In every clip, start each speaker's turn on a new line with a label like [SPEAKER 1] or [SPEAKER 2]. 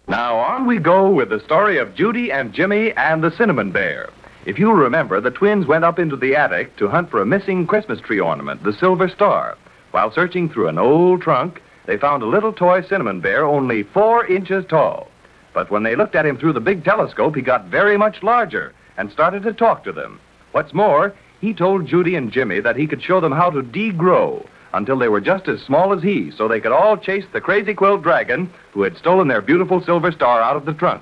[SPEAKER 1] Now on we go with the story of Judy and Jimmy and the Cinnamon Bear. If you'll remember, the twins went up into the attic to hunt for a missing Christmas tree ornament, the silver star. While searching through an old trunk, they found a little toy cinnamon bear only 4 inches tall. But when they looked at him through the big telescope, he got very much larger and started to talk to them. What's more, he told Judy and Jimmy that he could show them how to degrow until they were just as small as he, so they could all chase the crazy quilt dragon who had stolen their beautiful silver star out of the trunk.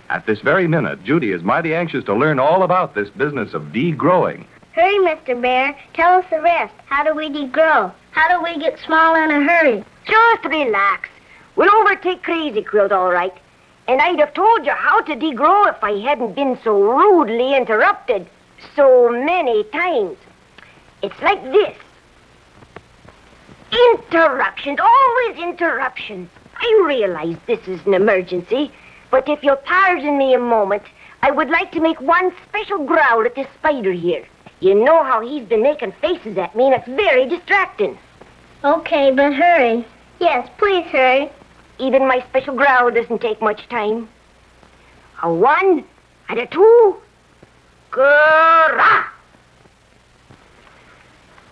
[SPEAKER 1] At this very minute, Judy is mighty anxious to learn all about this business of degrowing.
[SPEAKER 2] Hurry, Mr. Bear. Tell us the rest. How do we degrow? How do we get small in a hurry?
[SPEAKER 3] Just relax. We'll overtake Crazy Quilt, all right. And I'd have told you how to degrow if I hadn't been so rudely interrupted so many times. It's like this. Interruptions, always interruptions. I realize this is an emergency, but if you'll pardon me a moment, I would like to make one special growl at this spider here. You know how he's been making faces at me, and it's very distracting.
[SPEAKER 2] Okay, but hurry. Yes, please hurry.
[SPEAKER 3] Even my special growl doesn't take much time. A 1 and a 2. Grrrrah!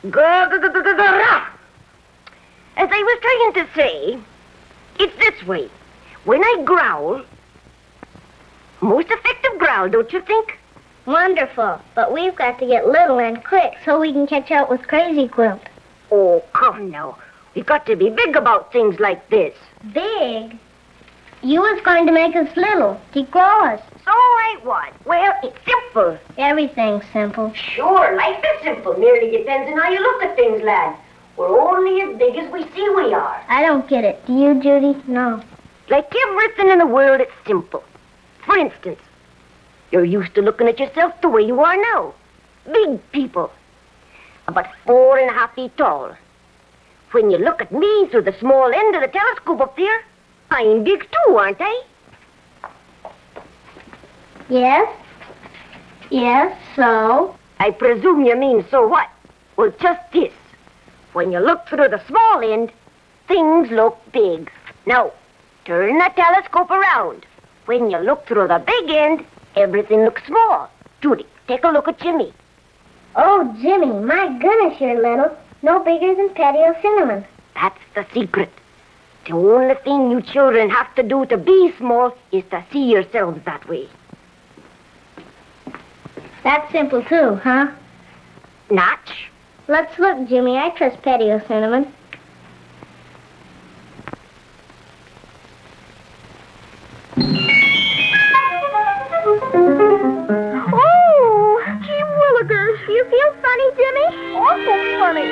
[SPEAKER 3] Grrrrah! As I was trying to say, it's this way. When I growl, most effective growl, don't you think?
[SPEAKER 2] Wonderful. But we've got to get little and quick so we can catch up with Crazy Quilt.
[SPEAKER 3] Oh, come now. We've got to be big about things like this.
[SPEAKER 2] Big? You was going to make us little, degrow us.
[SPEAKER 3] So I was. Well, it's simple.
[SPEAKER 2] Everything's simple.
[SPEAKER 3] Sure, life is simple. Merely depends on how you look at things, lad. We're only as big as we see we are.
[SPEAKER 2] I don't get it. Do you, Judy? No.
[SPEAKER 3] Like everything in the world, it's simple. For instance, you're used to looking at yourself the way you are now. Big people. About 4.5 feet tall. When you look at me through the small end of the telescope up there, I'm big too, aren't I?
[SPEAKER 2] Yes? Yes, so?
[SPEAKER 3] I presume you mean so what? Well, just this. When you look through the small end, things look big. Now, turn the telescope around. When you look through the big end, everything looks small. Judy, take a look at Jimmy.
[SPEAKER 2] Oh, Jimmy, my goodness, you're little. No bigger than Patio Cinnamon.
[SPEAKER 3] That's the secret. The only thing you children have to do to be small is to see yourselves that way.
[SPEAKER 2] That's simple, too, huh?
[SPEAKER 3] Notch.
[SPEAKER 2] Let's look, Jimmy. I trust Patio Cinnamon.
[SPEAKER 3] Oh, gee willikers.
[SPEAKER 2] You feel funny, Jimmy?
[SPEAKER 3] Awful funny.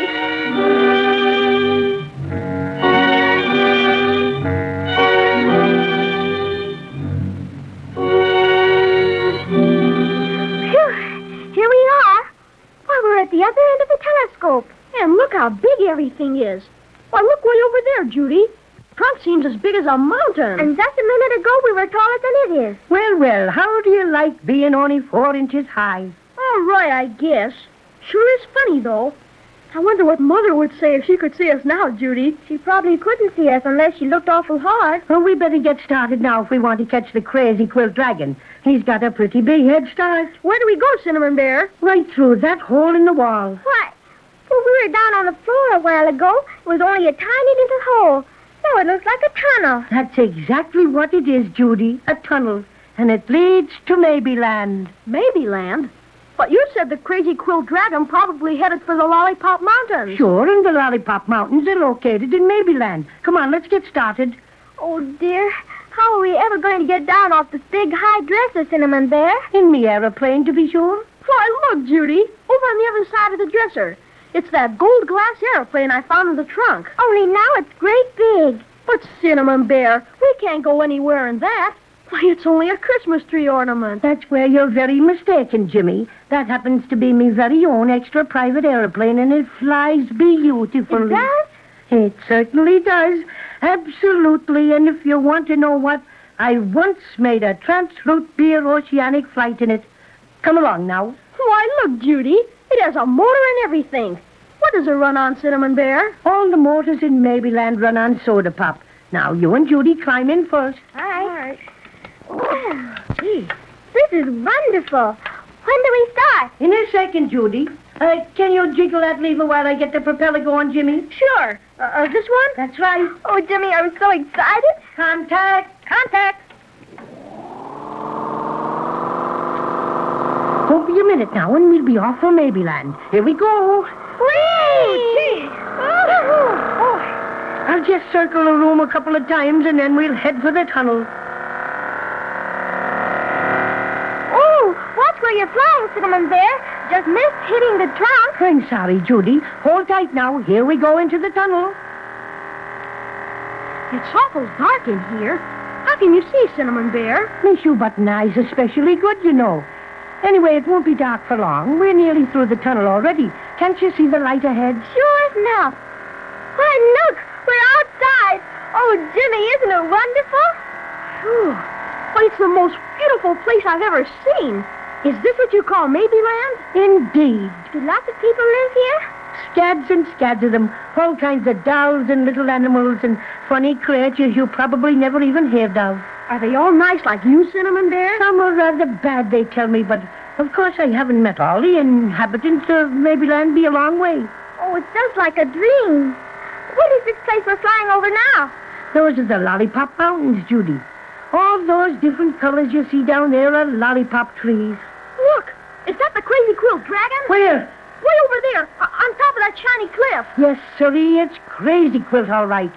[SPEAKER 2] Here we are. Why, we're at the other end of the telescope.
[SPEAKER 4] And look how big everything is. Why, look way over there, Judy. Trunk seems as big as a mountain.
[SPEAKER 2] And just a minute ago, we were taller than it is.
[SPEAKER 5] Well, well, how do you like being only 4 inches high?
[SPEAKER 4] All right, I guess. Sure is funny, though. I wonder what Mother would say if she could see us now, Judy.
[SPEAKER 2] She probably couldn't see us unless she looked awful hard.
[SPEAKER 5] Well, we better get started now if we want to catch the Crazy Quilt Dragon. He's got a pretty big head start.
[SPEAKER 4] Where do we go, Cinnamon Bear?
[SPEAKER 5] Right through that hole in the wall.
[SPEAKER 2] What? Well, we were down on the floor a while ago. It was only a tiny little hole. Now it looks like a tunnel.
[SPEAKER 5] That's exactly what it is, Judy. A tunnel. And it leads to Maybeland.
[SPEAKER 4] Maybeland? But you said the Crazy Quilt Dragon probably headed for the Lollipop Mountains.
[SPEAKER 5] Sure, and the Lollipop Mountains are located in Maybeland. Come on, let's get started.
[SPEAKER 2] Oh, dear. How are we ever going to get down off this big high dresser, Cinnamon Bear?
[SPEAKER 5] In the aeroplane, to be sure.
[SPEAKER 4] Why, look, Judy. Over on the other side of the dresser. It's that gold glass airplane I found in the trunk.
[SPEAKER 2] Only now it's great big.
[SPEAKER 4] But, Cinnamon Bear, we can't go anywhere in that. Why, it's only a Christmas tree ornament.
[SPEAKER 5] That's where you're very mistaken, Jimmy. That happens to be me very own extra private airplane, and it flies beautifully.
[SPEAKER 2] It does?
[SPEAKER 5] It certainly does. Absolutely. And if you want to know what, I once made a transroute beer oceanic flight in it. Come along now.
[SPEAKER 4] Why, look, Judy. It has a motor and everything. What does it run on, Cinnamon Bear?
[SPEAKER 5] All the motors in Maybeland run on soda pop. Now, you and Judy climb in first.
[SPEAKER 2] All right. right. Oh, gee, this is wonderful. When do we start?
[SPEAKER 5] In a second, Judy. Can you jiggle that lever while I get the propeller going, Jimmy?
[SPEAKER 4] Sure. This one?
[SPEAKER 5] That's right.
[SPEAKER 2] Oh, Jimmy, I'm so excited.
[SPEAKER 5] Contact.
[SPEAKER 2] Contact.
[SPEAKER 5] Won't be a minute now, and we'll be off for Maybeland. Here we go.
[SPEAKER 2] Whee!
[SPEAKER 5] Oh. I'll just circle the room a couple of times, and then we'll head for the tunnel.
[SPEAKER 2] Oh, watch where you're flying, Cinnamon Bear. Just missed hitting the trunk.
[SPEAKER 5] I'm sorry, Judy. Hold tight now. Here we go into the tunnel.
[SPEAKER 4] It's awful dark in here. How can you see, Cinnamon Bear?
[SPEAKER 5] My shoe button eyes especially good, you know. Anyway, it won't be dark for long. We're nearly through the tunnel already. Can't you see the light ahead?
[SPEAKER 2] Sure enough. Why, look, we're outside. Oh, Jimmy, isn't it wonderful?
[SPEAKER 4] Phew. Well, it's the most beautiful place I've ever seen. Is this what you call Maybeland?
[SPEAKER 5] Indeed.
[SPEAKER 2] Do lots of people live here?
[SPEAKER 5] Scads and scads of them. All kinds of dolls and little animals and funny creatures you probably never even heard of.
[SPEAKER 4] Are they all nice like you, Cinnamon Bear?
[SPEAKER 5] Some are rather bad, they tell me, but of course I haven't met all the inhabitants of Maybeland. Be a long way.
[SPEAKER 2] Oh, it's just like a dream. What is this place we're flying over now?
[SPEAKER 5] Those are the Lollipop Mountains, Judy. All those different colors you see down there are lollipop trees.
[SPEAKER 4] Look, is that the Crazy Quilt Dragon?
[SPEAKER 5] Where?
[SPEAKER 4] Way over there, on top of that shiny cliff.
[SPEAKER 5] Yes, sirree, it's Crazy Quilt, all right.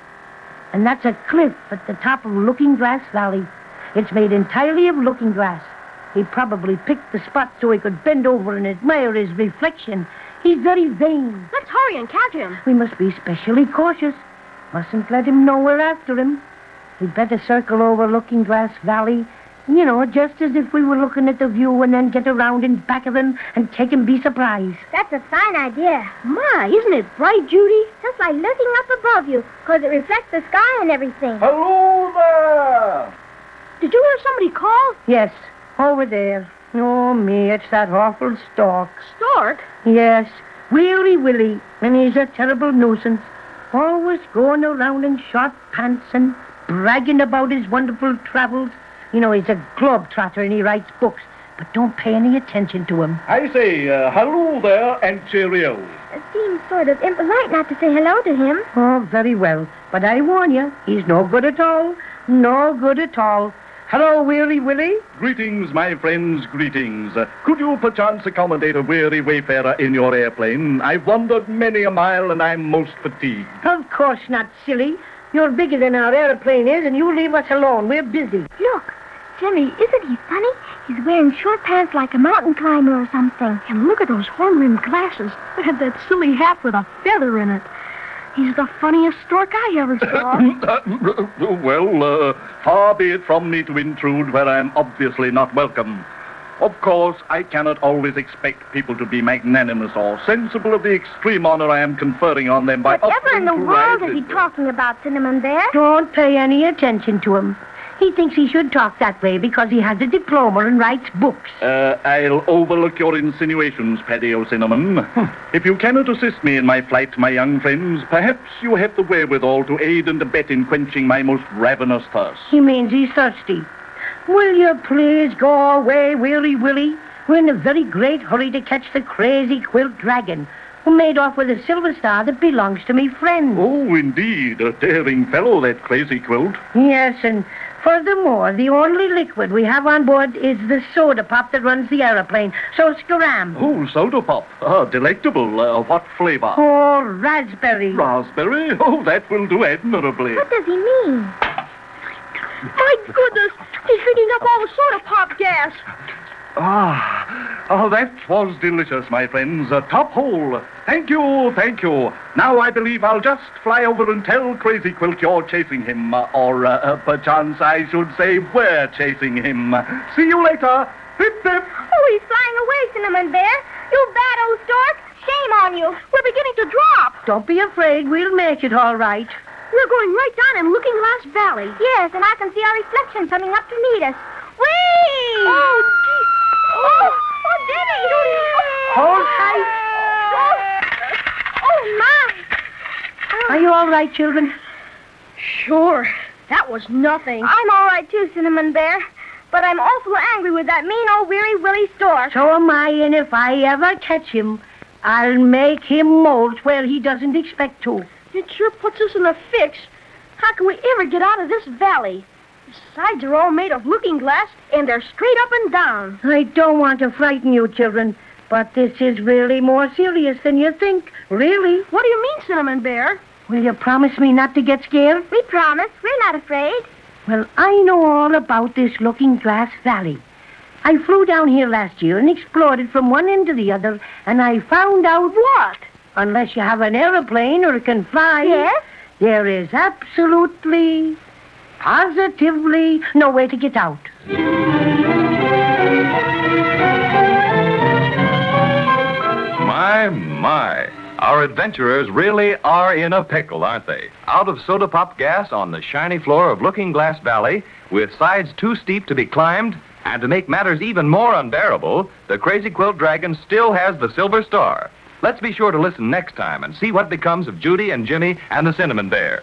[SPEAKER 5] And that's a cliff at the top of Looking Glass Valley. It's made entirely of looking glass. He probably picked the spot so he could bend over and admire his reflection. He's very vain.
[SPEAKER 4] Let's hurry and catch him.
[SPEAKER 5] We must be especially cautious. Mustn't let him know we're after him. We'd better circle over Looking Glass Valley, you know, just as if we were looking at the view, and then get around in back of him and take him by surprise.
[SPEAKER 2] That's a fine idea.
[SPEAKER 4] My, isn't it bright, Judy?
[SPEAKER 2] Just like looking up above you, because it reflects the sky and everything.
[SPEAKER 6] Hello there!
[SPEAKER 4] Did you hear somebody call?
[SPEAKER 5] Yes, over there. Oh, me, it's that awful Stork.
[SPEAKER 4] Stork?
[SPEAKER 5] Yes, Weary Willie, and he's a terrible nuisance. Always going around in short pants and bragging about his wonderful travels. You know, he's a globetrotter and he writes books, but don't pay any attention to him.
[SPEAKER 6] I say, hello there and cheerio.
[SPEAKER 2] It seems sort of impolite not to say hello to him.
[SPEAKER 5] Oh, very well. But I warn you, he's no good at all. No good at all. Hello, Weary Willie.
[SPEAKER 6] Greetings, my friends, greetings. Could you perchance accommodate a weary wayfarer in your airplane? I've wandered many a mile and I'm most fatigued.
[SPEAKER 5] Of course not, silly. You're bigger than our airplane is, and you leave us alone. We're busy.
[SPEAKER 2] Look, Jimmy, isn't he funny? He's wearing short pants like a mountain climber or something.
[SPEAKER 4] And look at those horn-rimmed glasses. And that silly hat with a feather in it. He's the funniest stork I ever saw.
[SPEAKER 6] Well, far be it from me to intrude where I'm obviously not welcome. Of course, I cannot always expect people to be magnanimous or sensible of the extreme honor I am conferring on them by
[SPEAKER 2] Whatever in the
[SPEAKER 6] offering to
[SPEAKER 2] world
[SPEAKER 6] rise
[SPEAKER 2] is he
[SPEAKER 6] it.
[SPEAKER 2] talking about, Cinnamon Bear?
[SPEAKER 5] Don't pay any attention to him. He thinks he should talk that way because he has a diploma and writes books.
[SPEAKER 6] I'll overlook your insinuations, Paddy O'Cinnamon. If you cannot assist me in my flight, my young friends, perhaps you have the wherewithal to aid and abet in quenching my most ravenous thirst.
[SPEAKER 5] He means he's thirsty. Will you please go away, Weary Willie? We're in a very great hurry to catch the Crazy Quilt Dragon, who made off with a silver star that belongs to me friend.
[SPEAKER 6] Oh, indeed, a daring fellow, that Crazy Quilt.
[SPEAKER 5] Yes, and furthermore, the only liquid we have on board is the soda pop that runs the aeroplane. So scram.
[SPEAKER 6] Oh, soda pop. Delectable. What flavor?
[SPEAKER 5] Oh, raspberry.
[SPEAKER 6] Raspberry? Oh, that will do admirably.
[SPEAKER 2] What does he mean?
[SPEAKER 4] My goodness, he's drinking up all the soda pop gas.
[SPEAKER 6] That was delicious, my friends. Top hole. Thank you, thank you. Now I believe I'll just fly over and tell Crazy Quilt you're chasing him. Or perchance I should say we're chasing him. See you later. Pip, pip.
[SPEAKER 2] Oh, he's flying away, Cinnamon Bear. You bad old stork. Shame on you.
[SPEAKER 4] We're beginning to drop.
[SPEAKER 5] Don't be afraid. We'll make it all right.
[SPEAKER 4] We're going right down in Looking Glass Valley.
[SPEAKER 2] Yes, and I can see our reflection coming up to meet us. Whee!
[SPEAKER 4] Oh, gee.
[SPEAKER 2] Oh, Jimmy!
[SPEAKER 5] Hold tight.
[SPEAKER 2] Oh, my!
[SPEAKER 5] Are you all right, children?
[SPEAKER 4] Sure. That was nothing.
[SPEAKER 2] I'm all right, too, Cinnamon Bear. But I'm awful angry with that mean old Weary Willie Stork.
[SPEAKER 5] So am I, and if I ever catch him, I'll make him molt where he doesn't expect to.
[SPEAKER 4] It sure puts us in a fix. How can we ever get out of this valley? The sides are all made of looking glass, and they're straight up and down.
[SPEAKER 5] I don't want to frighten you, children, but this is really more serious than you think. Really.
[SPEAKER 4] What do you mean, Cinnamon Bear?
[SPEAKER 5] Will you promise me not to get scared?
[SPEAKER 2] We promise. We're not afraid.
[SPEAKER 5] Well, I know all about this Looking Glass Valley. I flew down here last year and explored it from one end to the other, and I found out what? Unless you have an airplane or can fly,
[SPEAKER 2] Yes?
[SPEAKER 5] there is absolutely, positively no way to get out.
[SPEAKER 1] My. Our adventurers really are in a pickle, aren't they? Out of soda pop gas on the shiny floor of Looking Glass Valley, with sides too steep to be climbed, and to make matters even more unbearable, the Crazy Quilt Dragon still has the Silver Star. Let's be sure to listen next time and see what becomes of Judy and Jimmy and the Cinnamon Bear.